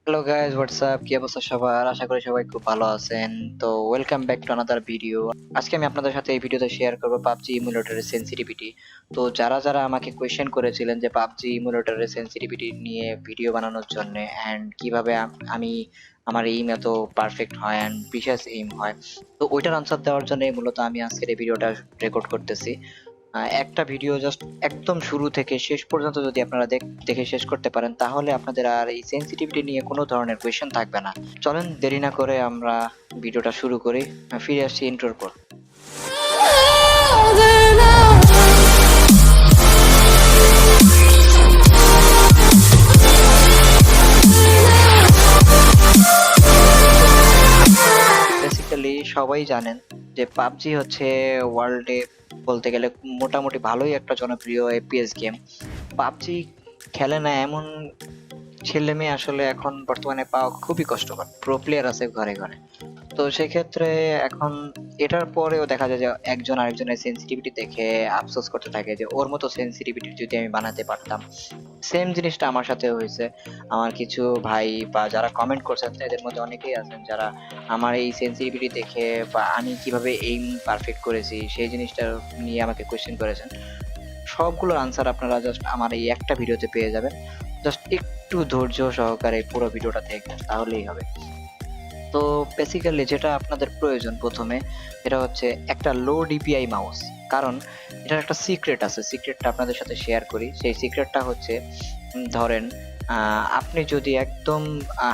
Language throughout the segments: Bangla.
হ্যালো গাইস, হোয়াটসঅ্যাপ, কি অবস্থা সবার? আশা করি সবাই খুব ভালো আছেন। তো welcome back to another video. আজকে আমি আপনাদের সাথে এই ভিডিওতে শেয়ার করব পাবজি ইমুলেটরের সেনসিটিভিটি। তো যারা আমাকে কোয়েশ্চেন করেছিলেন যে পাবজি ইমুলেটরের সেনসিটিভিটি নিয়ে ভিডিও বানানোর জন্য এন্ড কিভাবে আমি আমার এইম এত পারফেক্ট হয় এন্ড প্রিসাইজ এইম হয়, তো ওইটার আনসার দেওয়ার জন্য মূলত আমি আজকের এই ভিডিওটা রেকর্ড করতেছি। একটা ভিডিও জাস্ট একদম শুরু থেকে শেষ পর্যন্ত যদি আপনারা দেখে শেষ করতে পারেন, তাহলে আপনাদের আর এই সেনসিটিভিটি নিয়ে কোনো ধরনের কোয়েশ্চেন থাকবে না। চলেন দেরি না করে আমরা ভিডিওটা শুরু করি। ফিরে আসছি ইন্ট্রোর পর। বেসিক্যালি সবাই জানেন যে পাবজি হচ্ছে ওয়ার্ল্ডে বলতে গেলে মোটামুটি ভালোই একটা জনপ্রিয় এফপিএস গেম। পাবজি খেলে না এমন ছেলে মেয়ে আসলে এখন বর্তমানে পাওয়া খুবই কষ্টকর। প্রো প্লেয়ার আছে ঘরে ঘরে। তো সেক্ষেত্রে এখন এটার পরেও দেখা যায় যে একজন আরেকজনের সেনসিটিভিটি দেখে আফসোস করতে থাকে যে ওর মতো সেনসিটিভিটি যদি আমি বানাতে পারতাম। সেম জিনিসটা আমার সাথে হয়েছে। আমার কিছু ভাই বা যারা কমেন্ট করছেন এদের মধ্যে অনেকেই আছেন যারা আমার এই সেনসিটিভিটি দেখে বা আমি কিভাবে এইম পারফেক্ট করেছি সেই জিনিসটা নিয়ে আমাকে কোয়েশ্চেন করেছেন। সবগুলোর আনসার আপনারা জাস্ট আমার এই একটা ভিডিওতে পেয়ে যাবেন। জাস্ট একটু ধৈর্য সহকারে পুরো ভিডিওটা দেখবেন, তাহলেই হবে। তো বেসিক্যালি যেটা আপনাদের প্রয়োজন প্রথমে, এটা হচ্ছে একটা লো ডিপিআই মাউস। কারণ এটার একটা সিক্রেট আছে, সিক্রেটটা আপনাদের সাথে শেয়ার করি। সেই সিক্রেটটা হচ্ছে ধরেন আপনি যদি একদম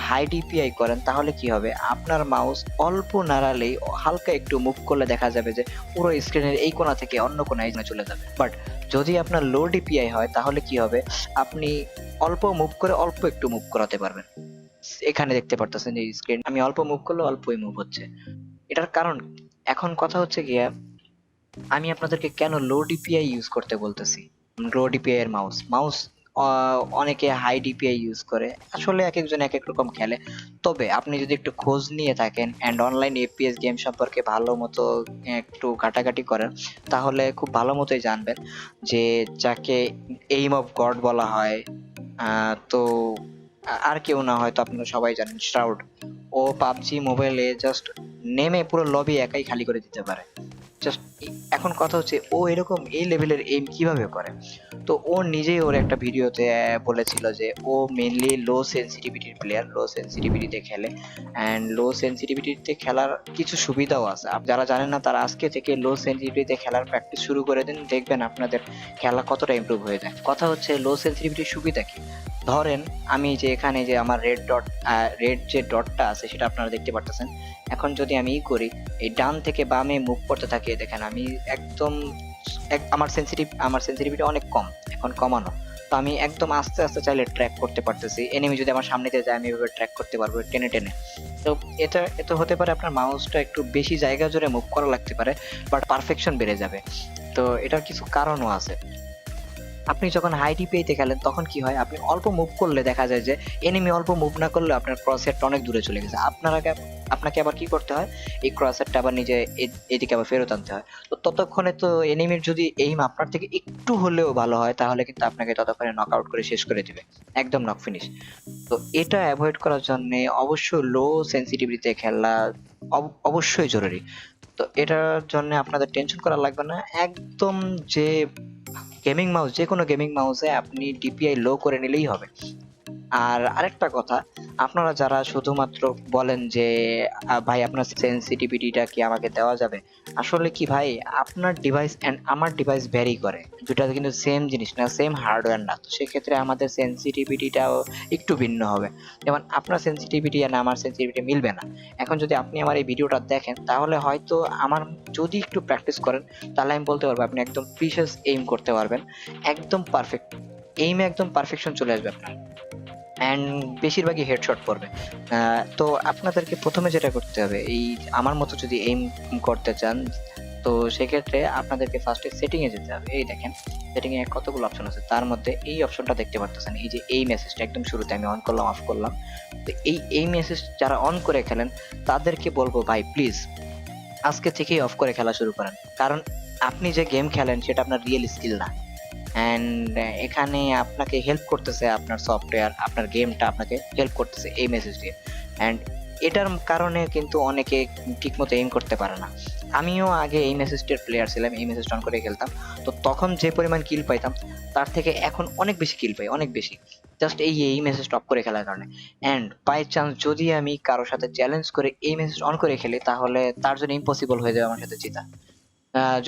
হাই ডিপিআই করেন তাহলে কি হবে, আপনার মাউস অল্প নাড়ালেই হালকা একটু মুভ করলে দেখা যাবে যে পুরো স্ক্রিনের এই কোণা থেকে অন্য কোণায় চলে যাবে। বাট যদি আপনার লো ডিপিআই হয় তাহলে কি হবে, আপনি অল্প মুভ করে অল্প একটু মুভ করাতে পারবেন। এখানে দেখতে পারতেছেন যে স্ক্রিন আমি অল্প মুভ করলে অল্পই মুভ হচ্ছে। এটার কারণ, এখন কথা হচ্ছে গিয়া আমি আপনাদেরকে কেন লো ডিপিআই ইউজ করতে বলতেছি। লো ডিপিআই এর মাউস মাউস অনেকে হাই ডিপিআই ইউজ করে। আসলে এক একজন এক এক রকম খেলে। তবে আপনি যদি একটু খোঁজ নিয়ে থাকেন এন্ড অনলাইন এফপিএস গেম সম্পর্কে ভালো মতো একটু ঘাটাঘাটি করেন, তাহলে খুব ভালো মতোই জানবেন যে যাকে এইম অফ গড বলা হয়, তো আর কেউ না, হয়তো আপনারা সবাই জানেন, শ্রাউড। ও পাবজি মোবাইলে জাস্ট নেমে পুরো লবি একাই খালি করে দিতে পারে। জাস্ট এখন কথা হচ্ছে ও এরকম এই লেভেলের এইম কিভাবে করে। তো ও নিজেই ওর একটা ভিডিওতে বলেছিল যে ও মেইনলি লো সেনসিটিভিটির প্লেয়ার, লো সেনসিটিভিটিতে খেলে এন্ড লো সেনসিটিভিটিতে খেলার কিছু সুবিধাও আছে। যারা জানেন না তারা আজকে থেকে লো সেনসিটিভিটিতে খেলার প্র্যাকটিস শুরু করে দিন, দেখবেন আপনাদের খেলা কতটা ইমপ্রুভ হয়ে যায়। কথা হচ্ছে লো সেনসিটিভিটির সুবিধা কি। ধরেন আমি যে এখানে যে আমার রেড যে ডটটা আছে সেটা আপনারা দেখতে পারতেছেন। এখন যদি আমি করি, এই ডান থেকে বামে মুভ করতে থাকি, দেখেন আমি একদম আমার সেনসিটিভিটি অনেক কম, এখন কমানো। তো আমি একদম আস্তে আস্তে চাইলে ট্র্যাক করতে পারতেছি। এনিমি যদি আমার সামনে দিয়ে যায় আমি এভাবে ট্র্যাক করতে পারবো টেনে টেনে। তো এটা হতে পারে আপনার মাউসটা একটু বেশি জায়গা জুড়ে মুভ করা লাগতে পারে, বাট পারফেকশন বেড়ে যাবে। তো এটার কিছু কারণও আছে। আপনি যখন হাই ডিপিআইতে খেলেন তখন কি হয়, আপনি অল্প মুভ করলে দেখা যায় যে এনিমি অল্প মুভ না করলে আপনার ক্রস হেডটা অনেক দূরে চলে গেছে। আপনাকে আবার কি করতে হয়, এই ক্রস হেডটা আবার নিজে এদিকে আবার ফেরত আনতে হয়। তো ততক্ষণে তো এনিমির যদি এইম আপনার থেকে একটু হলেও ভালো হয় তাহলে কিন্তু আপনাকে ততক্ষণে নক আউট করে শেষ করে দিবে, একদম নক ফিনিশ। তো এটা অ্যাভয়েড করার জন্য অবশ্যই লো সেনসিটিভিটিতে খেলা অবশ্যই জরুরি। তো এটার জন্য আপনাদের টেনশন করা লাগবে না। একদম যে গেমিং মাউস, যে কোনো গেমিং মাউসে আপনি ডিপিআই লো করে নিলেই হবে। আর আরেকটা কথা, আপনারা যারা শুধুমাত্র বলেন যে ভাই আপনার সেনসিটিভিটিটা কি আমাকে দেওয়া যাবে, আসলে কি ভাই, আপনার ডিভাইস এন্ড আমার ডিভাইস ভ্যারি করে। দুটা কিন্তু সেম জিনিস না, সেম হার্ডওয়্যার না। তো সেক্ষেত্রে আমাদের সেনসিটিভিটিটাও একটু ভিন্ন হবে। যেমন আপনার সেনসিটিভিটি আর আমার সেনসিটিভিটি মিলবে না। এখন যদি আপনি আমার এই ভিডিওটা দেখেন তাহলে হয়তো আমার, যদি একটু প্র্যাকটিস করেন তাহলে আমি বলতে পারবো আপনি একদম প্রিসিয়াস এইম করতে পারবেন, একদম পারফেক্ট এইমে একদম পারফেকশন চলে আসবে আপনার এন্ড বেশিরভাগই হেডশট পড়বে। তো আপনাদেরকে প্রথমে যেটা করতে হবে, এই আমার মতো যদি এইম করতে চান, তো সেক্ষেত্রে আপনাদেরকে ফার্স্টে সেটিং এ যেতে হবে। এই দেখেন সেটিং এ কতগুলো অপশন আছে, তার মধ্যে এই অপশনটা দেখতে পারতেছেন, এই যে এই মেসেজটা একদম শুরুতে আমি অন করলাম অফ করলাম। তো এই মেসেজ যারা অন করে খেলেন তাদেরকে বলবো ভাই প্লিজ আজকে থেকেই অফ করে খেলা শুরু করেন। কারণ আপনি যে গেম খেলেন সেটা আপনার রিয়েল স্কিল না। অ্যান্ড এখানে আপনাকে হেল্প করতেছে আপনার সফটওয়্যার, আপনার গেমটা আপনাকে হেল্প করতেছে এই মেসেজ দিয়ে। অ্যান্ড এটার কারণে কিন্তু অনেকে ঠিকমতো এইম করতে পারে না। আমিও আগে এই মেসেজটির প্লেয়ার ছিলাম, এই মেসেজ অন করে খেলতাম। তো তখন যে পরিমাণ কিল পাইতাম তার থেকে এখন অনেক বেশি কিল পাই, অনেক বেশি, জাস্ট এই মেসেজ অফ করে খেলার কারণে। অ্যান্ড বাই চান্স যদি আমি কারোর সাথে চ্যালেঞ্জ করে এই মেসেজ অন করে খেলি তাহলে তার জন্য ইম্পসিবল হয়ে যাবে আমার সাথে জেতা।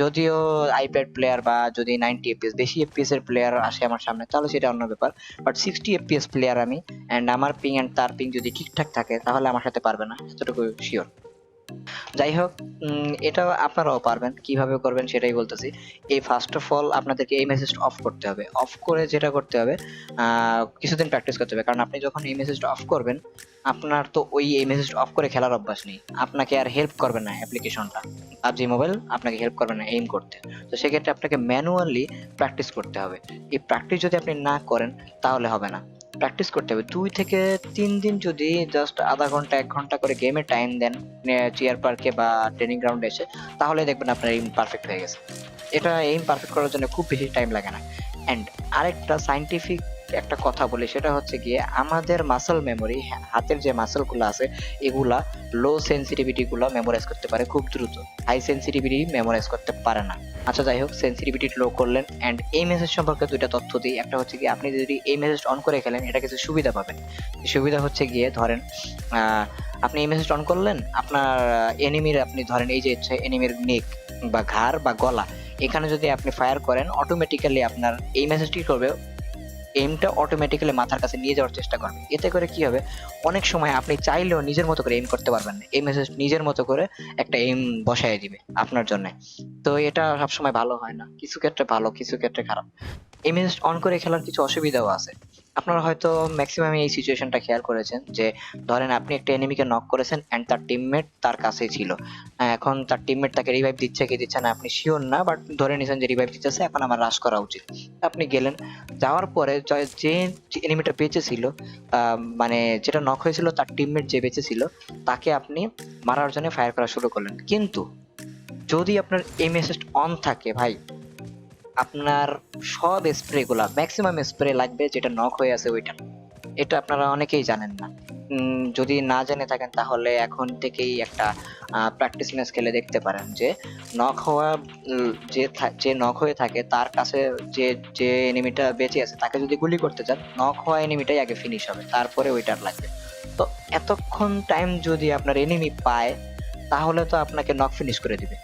যদিও আইপ্যাড প্লেয়ার বা যদি 90 এফপিএস বেশি এফপিএস এর প্লেয়ার আসে আমার সামনে তাহলে সেটা অন্য ব্যাপার, বাট 60 এফপিএস প্লেয়ার আমি, এন্ড আমার পিং এন্ড তার পিং যদি ঠিকঠাক থাকে তাহলে আমার সাথে পারবে না, এতটুকু শিওর। যাই হোক, এটা আপনারাও পারবেন, কিভাবে করবেন সেটাই বলতেছি। এই ফার্স্ট অফ অল আপনাদেরকে এই মেসেজটা অফ করতে হবে। অফ করে যেটা করতে হবে, কিছুদিন প্র্যাকটিস করতে হবে, কারণ আপনি যখন এই মেসেজটা অফ করবেন আপনার তো ওই এই মেসেজটা অফ করে খেলার অভ্যাস নেই, আপনাকে আর হেল্প করবে না অ্যাপ্লিকেশনটা, পাবজি মোবাইল আপনাকে হেল্প করবে না এইম করতে। তো সেক্ষেত্রে আপনাকে ম্যানুয়ালি প্র্যাকটিস করতে হবে। এই প্র্যাকটিস যদি আপনি না করেন তাহলে হবে না। প্র্যাকটিস করতে হবে 2 থেকে 3 দিন, যদি জাস্ট আধা ঘন্টা 1 ঘন্টা করে গেমে টাইম দেন চেয়ার পার্কে বা ট্রেনিং গ্রাউন্ডে এসে, তাহলে দেখবেন আপনার এইম পারফেক্ট হয়ে গেছে। এটা এইম পারফেক্ট করার জন্য খুব বেশি টাইম লাগে না। অ্যান্ড আরেকটা সাইন্টিফিক একটা কথা বলি, সেটা হচ্ছে গিয়ে আমাদের মাসল মেমোরি, হাতের যে মাসল গুলো আছে এগুলা লো সেন্সিটিভিটি গুলো মেমোরাইজ করতে পারে খুব দ্রুত, হাই সেন্সিটিভিটি মেমোরাইজ করতে পারে না। আচ্ছা যাই হোক, সেন্সিটিভিটি লো করলেন। অ্যান্ড এই মেসেজ সম্পর্কে দুইটা তথ্য দিই। একটা হচ্ছে কি, আপনি যদি এই মেসেজ অন করে খেলেন এটা কিছু সুবিধা পাবেন। সুবিধা হচ্ছে গিয়ে ধরেন আপনি এই মেসেজ অন করলেন, আপনার এনিমির, আপনি ধরেন এই যে হচ্ছে এনিমির নেক বা ঘাড় বা গলা, এখানে যদি আপনি ফায়ার করেন অটোমেটিক্যালি আপনার এই মেসেজটি করবে, এইমটা অটোমেটিক্যালি মাথার কাছে নিয়ে যাওয়ার চেষ্টা করবে। এতে করে কি হবে, অনেক সময় আপনি চাইলেও নিজের মতো করে এইম করতে পারবেন না, এই মেসেজ নিজের মতো করে একটা এইম বসায় দিবে আপনার জন্য। তো এটা সবসময় ভালো হয় না, কিছু ক্ষেত্রে ভালো কিছু ক্ষেত্রে খারাপ। এই মেসেজ অন করে খেলার কিছু অসুবিধাও আছে। আপনারা হয়তো ম্যাক্সিমাম এই সিচুয়েশনটা খেয়াল করেছেন যে ধরেন আপনি একটা এনিমিকে নক করেছেন এন্ড তার টিমমেট তার কাছেই ছিল। এখন তার টিমমেট তাকে রিভাইভ দিচ্ছে কি দিচ্ছে না আপনি শিওর না, বাট ধরে নিয়েছেন যে রিভাইভ দিতেছে, এখন আমার রাশ করা উচিত। আপনি গেলেন, যাওয়ার পরে যে এনিমিটা বেঁচে ছিল, মানে যেটা নক হয়েছিল তার টিমমেট যে বেঁচে ছিল, তাকে আপনি মারার জন্য ফায়ার করা শুরু করলেন। কিন্তু যদি আপনার এই মেসেজ অন থাকে ভাই, আপনার সব স্প্রে গুলা, ম্যাক্সিমাম স্প্রে লাগবে যেটা নক হয়ে আছে ওইটা। এটা আপনারা অনেকেই জানেন না। যদি না জেনে থাকেন তাহলে এখন থেকেই একটা প্র্যাকটিস ম্যাচ খেলে দেখতে পারেন যে নক হওয়া, যে নক হয়ে থাকে তার কাছে যে যে এনিমিটা বেঁচে আছে তাকে যদি গুলি করতে চান, নক হওয়া এনিমিটাই আগে ফিনিশ হবে, তারপরে ওইটার লাগবে। তো এতক্ষণ টাইম যদি আপনার এনিমি পায় তাহলে তো আপনাকে নক ফিনিশ করে দিবে,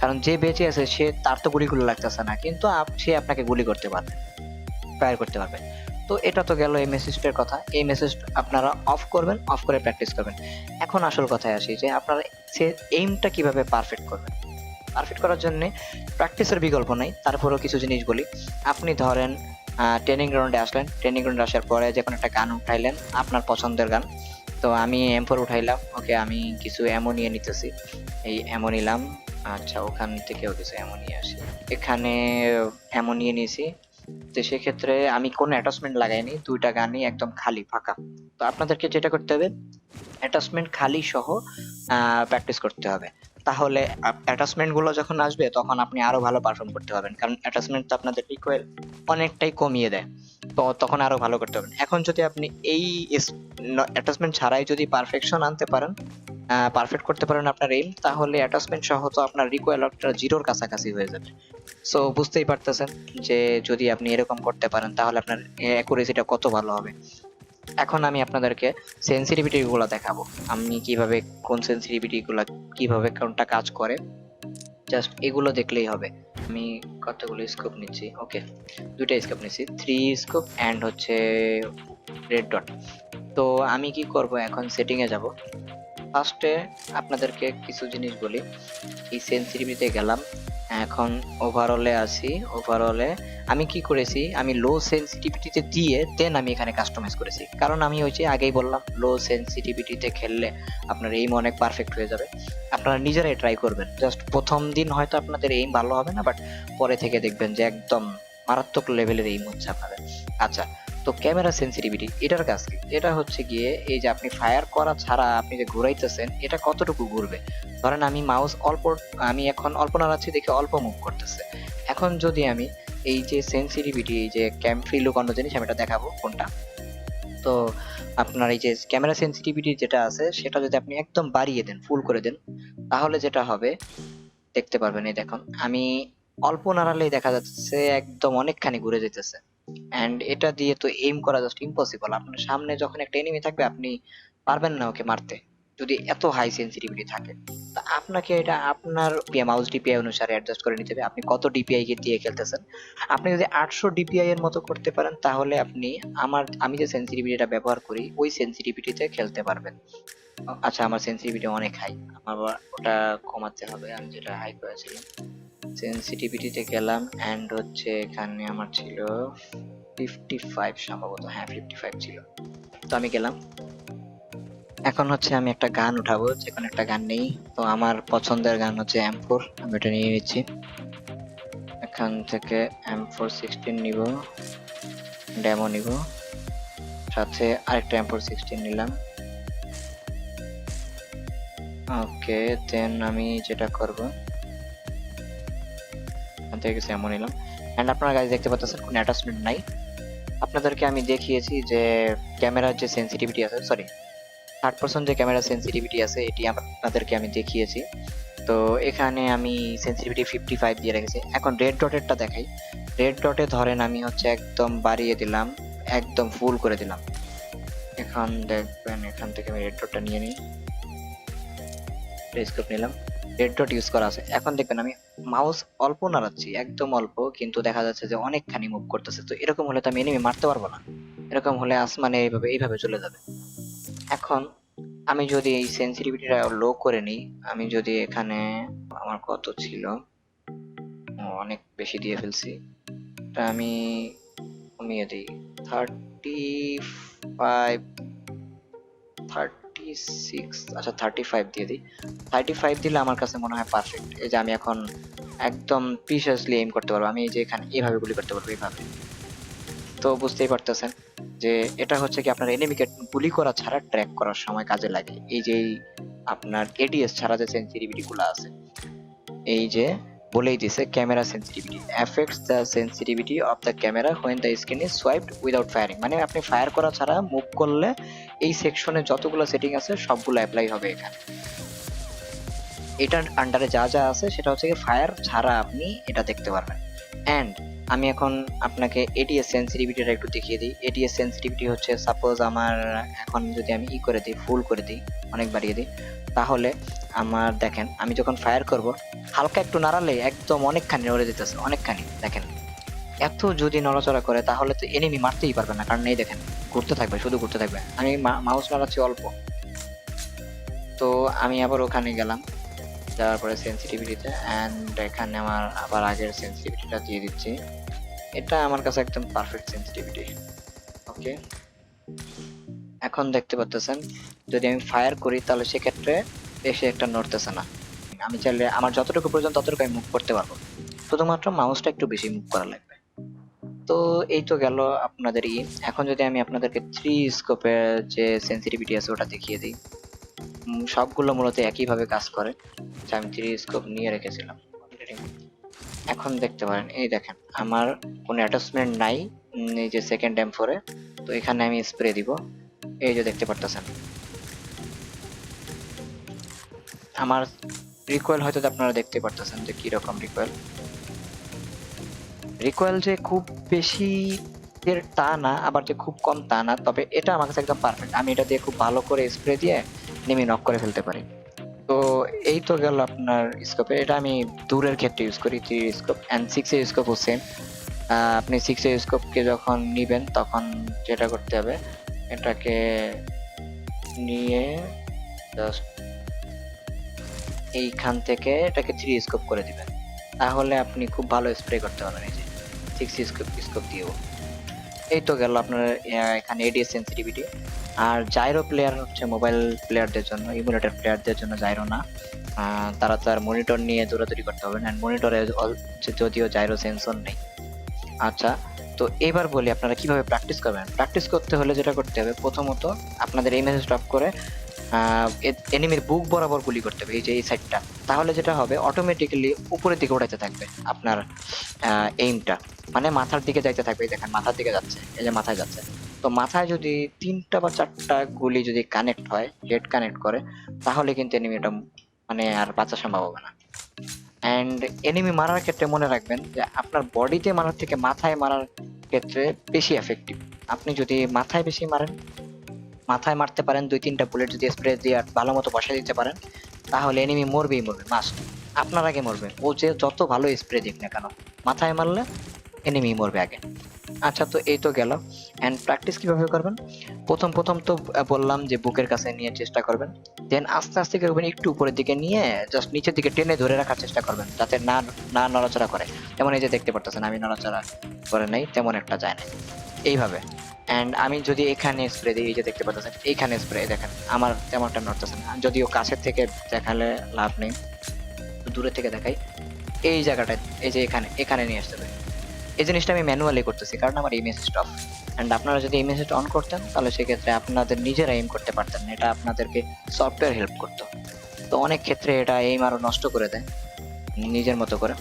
কারণ যে বেঁচে আছে সে, তার তো গুলিগুলো লাগতেছে না, কিন্তু সে আপনাকে গুলি করতে পারবে, ফায়ার করতে পারবে। তো এটা তো গেল এই মেসেজটার কথা। এই মেসেজ আপনারা অফ করবেন, অফ করে প্র্যাকটিস করবেন। এখন আসল কথায় আসি যে আপনারা সে এইমটা কিভাবে পারফেক্ট করবেন। পারফেক্ট করার জন্য প্র্যাকটিসের বিকল্প নাই, তারপরেও কিছু জিনিস বলি। আপনি ধরেন ট্রেনিং গ্রাউন্ডে আসলেন, ট্রেনিং গ্রাউন্ডে আসার পরে যে কোনো একটা গান উঠাইলেন, আপনার পছন্দের গান। তো আমি M4 উঠাইলাম, ওকে আমি কিছু অ্যামো নিয়ে নিতেছি, এই অ্যামো নিলাম। আচ্ছা, ওখান থেকেও কিছু অ্যামো নিয়ে আসি, এখানে অ্যামো নিয়ে নিয়েছি। তো সেক্ষেত্রে আমি কোনো অ্যাটাচমেন্ট লাগাইনি, দুইটা গানই একদম খালি ফাঁকা। তো আপনাদেরকে যেটা করতে হবে, অ্যাটাচমেন্ট খালি সহ প্র্যাকটিস করতে হবে। তাহলে অ্যাটাচমেন্ট গুলো যখন আসবে তখন আপনি আরো ভালো পারফর্ম করতে পারবেন, কারণ অ্যাটাচমেন্ট তো আপনাদের রিকোয়েল অনেকটাই কমিয়ে দেয়। তো তখন আরো ভালো করতে পারবেন। এখন যদি আপনি এই অ্যাটাচমেন্ট ছাড়াই যদি পারফেকশন আনতে পারেন, পারফেক্ট করতে পারেন আপনার এইম, তাহলে অ্যাটাচমেন্ট সহ তো আপনার রিকোয়েল জিরোর কাছাকাছি হয়ে যাবে। সো বুঝতেই পারতেছেন যে যদি আপনি এরকম করতে পারেন তাহলে আপনার অ্যাকুরেসিটা কত ভালো হবে। এখন আমি আপনাদেরকে সেনসিটিভিটি গুলো দেখাবো, আমি কিভাবে, কোন সেনসিটিভিটি গুলা কিভাবে কোনটা কাজ করে, জাস্ট এগুলো দেখলেই হবে। আমি কতগুলো স্কোপ নিচ্ছি, ওকে, দুইটা স্কোপ নিচ্ছি, 3 স্কোপ এন্ড হচ্ছে রেড ডট। তো আমি কি করব, এখন সেটিং এ যাব। ফার্স্টে আপনাদেরকে কিছু জিনিস বলি, এই সেন্সিটিভিটিতে গেলাম, এখন ওভারঅলে আছি। ওভারঅলে আমি কি করেছি, আমি লো সেন্সিটিভিটিতে দিয়ে দেন আমি এখানে কাস্টমাইজ করেছি, কারণ আমি ওই যে আগেই বললাম লো সেন্সিটিভিটিতে খেললে আপনার এইম অনেক পারফেক্ট হয়ে যাবে। আপনারা নিজেরাই ট্রাই করবেন, জাস্ট প্রথম দিন হয়তো আপনাদের এইম ভালো হবে না, বাট পরে থেকে দেখবেন যে একদম মারাত্মক লেভেলের এইম হচ্ছে আপনাদের। আচ্ছা, তো ক্যামেরা সেন্সিটিভিটি এটার কাজ কি, এটা হচ্ছে গিয়ে এই যে আপনি ফায়ার করা ছাড়া আপনি যে ঘুরাইতেছেন এটা কতটুকু ঘুরবে। ধরেন আমি মাউস অল্প, আমি এখন অল্প নাড়াচ্ছি দেখে অল্প মুভ করতেছে। এখন যদি আমি এই যে সেন্সিটিভিটি, এই যে ফ্রি লুকানো জিনিস আমি এটা দেখাবো কোনটা। তো আপনার এই যে ক্যামেরা সেন্সিটিভিটি যেটা আছে সেটা যদি আপনি একদম বাড়িয়ে দেন, ফুল করে দেন, তাহলে যেটা হবে দেখতে পারবেন। এই দেখুন আমি অল্প নাড়ালেই দেখা যাচ্ছে একদম অনেকখানি ঘুরে যেতেছে। এন্ড এটা দিয়ে তো এইম করা জাস্ট ইম্পসিবল। আপনার সামনে যখন একটা এনিমি থাকবে আপনি পারবেন না ওকে মারতে, যদি এত হাই সেন্সিটিভিটি থাকে। তা আপনাকে এটা আপনার মাউস ডিপিআই অনুসারে অ্যাডজাস্ট করে নিতে হবে, আপনি কত ডিপিআই দিয়ে খেলতেছেন। আপনি যদি 800 ডিপিআই এর মতো করতে পারেন তাহলে আপনি আমি যে সেন্সিটিভিটিটা ব্যবহার করি ওই সেন্সিটিভিটিতে খেলতে পারবেন। আচ্ছা, আমার সেন্সিটিভিটি অনেক হাই, আমার ওটা কমাতে হবে। আমি যেটা হাই করেছিলাম সেন্সিটিভিটিতে গেলাম, এন্ড হচ্ছে এখানে আমার ছিল 55 সম্ভবত, হ্যাঁ 55 ছিল। তো আমি গেলাম, এখন হচ্ছে আমি একটা গান উঠাবো, যে কোনো একটা গান নেই। তো আমার পছন্দের গান হচ্ছে M4, আমি এটা নিয়ে নিচ্ছি। এখান থেকে M416 নিব, ডেমো নিব, সাথে আরেকটা M416 নিলাম। ওকে, দেন আমি যেটা করব এখান থেকে কিছু এমন নিলাম। এন্ড আপনারা গাইজ দেখতে পাচ্ছেন কোনো অ্যাটাচমেন্ট নাই। আপনাদেরকে আমি দেখিয়েছি যে ক্যামেরার যে সেন্সিটিভিটি আছে, সরি 60% যে ক্যামেরা সেন্সিটিভিটি আছে এটি আপনাদেরকে আমি দেখিয়েছি। তো এখানে আমি সেন্সিটিভিটি 55 দিয়ে রেখেছি। এখন রেড ডটেরটা দেখাই। রেড ডটে ধরেন আমি হচ্ছে একদম বাড়িয়ে দিলাম, একদম ফুল করে দিলাম। এখন দেখবেন এখান থেকে আমি রেড ডটটা নিয়ে নিই, স্কোপ নিলাম, রেড ডট ইউজ করা আছে। এখন দেখবেন আমি মাউস অল্প নাড়াচ্ছি, একদম অল্প, কিন্তু দেখা যাচ্ছে যে অনেকখানি মুভ করতেছে। তো এরকম হলে তো আমি এনিমি মারতে পারবো না, এরকম হলে আসমানে এইভাবে এইভাবে চলে যাবে। এখন আমি যদি এই সেন্সিটিভিটিটা লো করে নিই, আমি যদি এখানে আমার কত ছিল, অনেক বেশি দিয়ে ফেলছি, এটা আমি কমিয়ে দিই 35, 36, আচ্ছা 35 দিয়ে দিই। 35 দিলে আমার কাছে মনে হয় পারফেক্ট। এই যে আমি এখন একদম প্রিসাইসলি এইম করতে পারবো, আমি এই যে এখানে এইভাবে গুলি করতে পারবো, এইভাবে। তো বুঝতেই পারতেছেন যে এটা হচ্ছে কি আপনার এনিমিকে গুলি করা ছাড়া ট্র্যাক করার সময় কাজে লাগে। এই যে আপনার এডিএস ছাড়া যে সেন্সিটিভিটি গুলো আছে, এই যে বলেই দিছে camera sensitivity affects the sensitivity of the camera when the screen is swiped without firing, মানে আপনি ফায়ার করা ছাড়া মুভ করলে এই সেকশনে যতগুলো সেটিং আছে সবগুলো অ্যাপ্লাই হবে এখানে। এটার আন্ডারে যা যা আছে সেটা হচ্ছে কি ফায়ার ছাড়া আপনি এটা দেখতে পারবেন। এন্ড আমি এখন আপনাকে এডিএস সেন্সিটিভিটিটা একটু দেখিয়ে দিই। এডিএস সেন্সিটিভিটি হচ্ছে সাপোজ আমার এখন যদি আমি করে দিই, ফুল করে দিই, অনেক বাড়িয়ে দিই, তাহলে আমার দেখেন আমি যখন ফায়ার করব হালকা একটু নাড়ালে একদম অনেকখানি নড়ে যেতেছে, অনেকখানি। দেখেন এত যদি নড়াচড়া করে তাহলে তো এনিমি মারতেই পারবে না, কারণ এই দেখেন ঘুরতে থাকবে, শুধু ঘুরতে থাকবে। আমি মাউস নাড়াচ্ছি অল্প। তো আমি আবার ওখানে গেলাম, যাওয়ার পরে সেন্সিটিভিটিতে, এন্ড এখানে আমার আবার আগের সেন্সিটিভিটিটা দিয়ে দিচ্ছি। এটা আমার কাছে একদম পারফেক্ট সেন্সিটিভিটি। ওকে, এখন দেখতে পাচ্ছেন যদি আমি ফায়ার করি তাহলে সেক্ষেত্রে এসে একটা নড়তেছে না। আমি চাইলে আমার যতটুকু প্রয়োজন ততটুকু আমি মুভ করতে পারবো, শুধুমাত্র মাউসটা একটু বেশি মুভ করা লাগবে। তো এই তো গেল আপনাদের এখন যদি আমি আপনাদেরকে 3 স্কোপের যে সেন্সিটিভিটি আছে ওটা দেখিয়ে দিই। সবগুলো মূলত একইভাবে কাজ করে, যা আমি 3 স্কোপ নিয়ে রেখেছিলাম। এখন দেখতে পারেন এই দেখেন আমার কোনো অ্যাটাচমেন্ট নাই এই যে সেকেন্ড M4 এ। তো এখানে আমি স্প্রে দিব, এই যে দেখতে পারতেছেন আমার রিকয়েল হয়তো আপনারা দেখতে পারতেছেন যে কি রকম রিকয়েল। রিকয়েল যে খুব বেশি এর তা না, আবার যে খুব কম তা না, তবে এটা আমার কাছে একদম পারফেক্ট। আমি এটা দিয়ে খুব ভালো করে স্প্রে দিয়ে নেমে নক করে ফেলতে পারি। তো এই তো গেল আপনার স্কোপে, এটা আমি দূরের ক্ষেত্রে ইউজ করি 3 স্কোপ, এন্ড 6 এর স্কোপও সেম। আপনি 6 এর স্কোপকে যখন নিবেন তখন যেটা করতে হবে, এটাকে নিয়ে জাস্ট এইখান থেকে এটাকে 3 স্কোপ করে দিবেন, তাহলে আপনি খুব ভালো স্প্রে করতে পারবেন এই যে 6 স্কোপ দিয়েও। এই তো গেল আপনার এখানে এডিএস সেন্সিটিভিটি। আর জাইরো প্লেয়ার হচ্ছে মোবাইল প্লেয়ারদের জন্য, ইমুলেটর প্লেয়ারদের জন্য জাইরো না। তারা তার মনিটর নিয়ে দৌড়াদৌড়ি করতে হবে না, মনিটরে যদিও জাইরো সেন্সর নেই। আচ্ছা, তো এবার বলি আপনারা কিভাবে প্র্যাকটিস করবেন। প্র্যাকটিস করতে হলে যেটা করতে হবে, প্রথমত আপনাদের এই মেসেজ স্টপ করে এনিমির বুক বরাবর গুলি করতে হবে, এই যে এই সাইডটা। তাহলে যেটা হবে অটোমেটিক্যালি উপরের দিকে উঠাইতে থাকবে আপনার এইমটা। মানে মাথার দিকে যাইতে থাকবে, এই দেখেন মাথার দিকে যাচ্ছে, এই যে মাথায় যাচ্ছে। তো মাথায় যদি 3টা বা 4টা গুলি যদি কানেক্ট হয়, হেড কানেক্ট করে, তাহলে কিন্তু এনিমিটা মানে আর বাঁচা সম্ভব হবে না। অ্যান্ড এনিমি মারার ক্ষেত্রে মনে রাখবেন যে আপনার বডিতে মারার থেকে মাথায় মারার ক্ষেত্রে বেশি এফেক্টিভ। আপনি যদি মাথায় বেশি মারেন, মাথায় মারতে পারেন, 2-3টা বুলেট যদি স্প্রে দিয়ে ভালো মতো বসায় দিতে পারেন, তাহলে এনিমি মরবেই মরবে, মাস্ট। আপনার আগে মরবে, ও যে যত ভালো স্প্রে দিক না কেন, মাথায় মারলে এনিমি মরবে আগে। আচ্ছা, তো এই তো গেল। এন্ড প্র্যাকটিস কিভাবে করবেন? প্রথম প্রথম তো বললাম যে বুকের কাছে নিয়ে চেষ্টা করবেন, দেন আস্তে আস্তে কি করবেন, একটু উপরের দিকে নিয়ে জাস্ট নিচের দিকে টেনে ধরে রাখার চেষ্টা করবেন, যাতে না না নড়াচড়া করে। যেমন এই যে দেখতে পারতেছেন আমি নড়াচড়া করে নাই, তেমন একটা যায় না, এইভাবে। এন্ড আমি যদি এখানে স্প্রে দিই, এই যে দেখতে পাচ্ছেন এইখানে স্প্রে, দেখেন আমার তেমনটা নড়তেছে না। যদিও কাছের থেকে দেখালে লাভ নেই, দূরে থেকে দেখাই। এই জায়গাটায়, এই যে এখানে এখানে নিয়ে আসতে হবে। এই জিনিসটা আমি ম্যানুয়ালি করতেছি কারণ আমার এম এসিস্ট অফ। এন্ড আপনারা যদি এম এসিস্ট অন করতেন তাহলে সেক্ষেত্রে আপনাদের নিজেরা এম করতে পারতেন না, এটা আপনাদেরকে সফটওয়্যার হেল্প করতো। তো অনেক ক্ষেত্রে এটা এইম আরো নষ্ট করে দেয় নিজের মতো করে।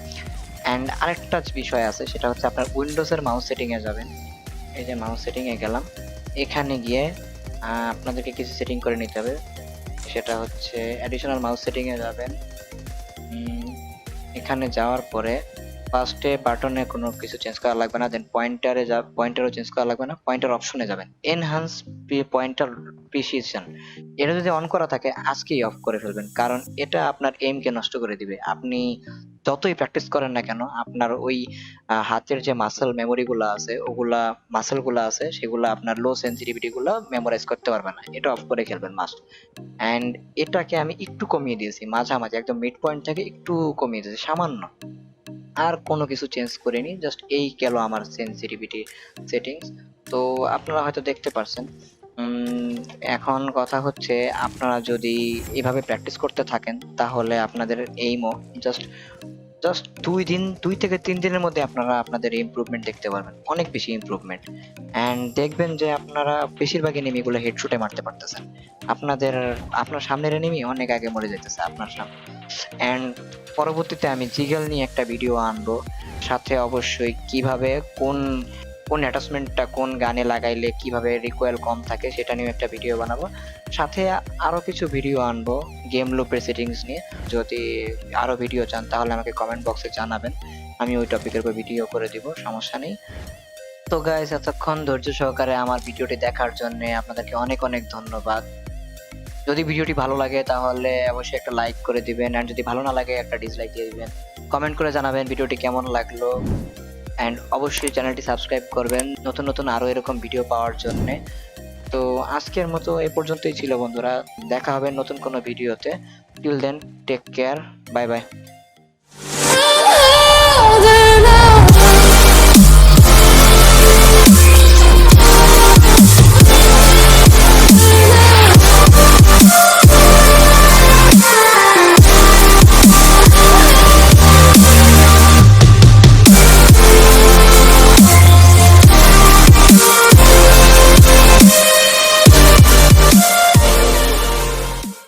এন্ড আরেকটা বিষয় আছে, সেটা হচ্ছে আপনার উইন্ডোজের মাউস সেটিং এ যাবেন। এই যে মাউস সেটিং এ গেলাম, এখানে গিয়ে আপনাদেরকে কিছু সেটিং করে নিতে হবে। সেটা হচ্ছে অ্যাডিশনাল মাউস সেটিং এ যাবেন। এখানে যাওয়ার পরে ফার্স্টে বাটনে কোনো কিছু চেঞ্জ করা লাগবে না, দেন পয়েন্টারে পয়েন্টারও চেঞ্জ করা লাগবে না, পয়েন্টার অপশনে যাবেন, এনহান্স পয়েন্টার প্রিসিশন। এটা যদি অন করা থাকে আজকেই অফ করে ফেলবেন, কারণ এটা আপনার এম কে নষ্ট করে দিবে। আপনি যতই প্র্যাকটিস করেন না কেন, আপনার ওই হাতের যে মাসেল মেমোরি গুলো আছে, ওগুলা মাসেল গুলা আছে, সেগুলা আপনার লো সেন্সিটিভিটি গুলো মেমোরাইজ করতে পারবে না। এটা অফ করে খেলবেন মাস্ট। অ্যান্ড এটাকে আমি একটু কমিয়ে দিয়েছি, মাঝামাঝি একদম মিড পয়েন্ট থেকে একটু কমিয়ে দিয়েছি সামান্য। আর কোনো কিছু চেঞ্জ করিনি, জাস্ট এই গেল আমার সেন্সিটিভিটি সেটিংস। তো আপনারা হয়তো দেখতে পারছেন। উম, এখন কথা হচ্ছে, আপনারা যদি এভাবে প্র্যাকটিস করতে থাকেন তাহলে আপনাদের এইমও জাস্ট জাস্ট 2 থেকে 3 দিনের মধ্যে আপনারা আপনাদের ইমপ্রুভমেন্ট দেখতে পারবেন, অনেক বেশি ইমপ্রুভমেন্ট। এন্ড দেখবেন যে আপনারা বেশিরভাগ এনিমিগুলো হেডশটে মারতে পারতেছেন। আপনাদের আপনার সামনের এনিমি অনেক আগে মরে যাইতেছে আপনার সামনে। এন্ড পরবর্তীতে আমি জিগেল নিয়ে একটা ভিডিও আনবো, সাথে অবশ্যই কিভাবে কোন কোন অ্যাটাচমেন্টটা কোন গানে লাগাইলে কিভাবে রিকয়েল কম থাকে সেটা নিয়ে একটা ভিডিও বানাবো। সাথে আরো কিছু ভিডিও আনবো গেম লুপের সেটিংস নিয়ে। যদি আরো ভিডিও চান তাহলে আমাকে কমেন্ট বক্সে জানাবেন, আমি ওই টপিকের উপর ভিডিও করে দিব, সমস্যা নেই। তো গাইস, এতক্ষণ ধৈর্য সহকারে আমার ভিডিওটি দেখার জন্য আপনাদেরকে অনেক অনেক ধন্যবাদ। যদি ভিডিওটি ভালো লাগে তাহলে অবশ্যই একটা লাইক করে দিবেন, আর যদি ভালো না লাগে একটা ডিসলাইক দিয়ে দিবেন। কমেন্ট করে জানাবেন ভিডিওটি কেমন লাগলো। এন্ড অবশ্যই চ্যানেলটি সাবস্ক্রাইব করবেন নতুন নতুন আরো এরকম ভিডিও পাওয়ার জন্য। তো আজকের মতো এ পর্যন্তই ছিল বন্ধুরা, দেখা হবে নতুন কোনো ভিডিওতে। Till then, take care, bye by.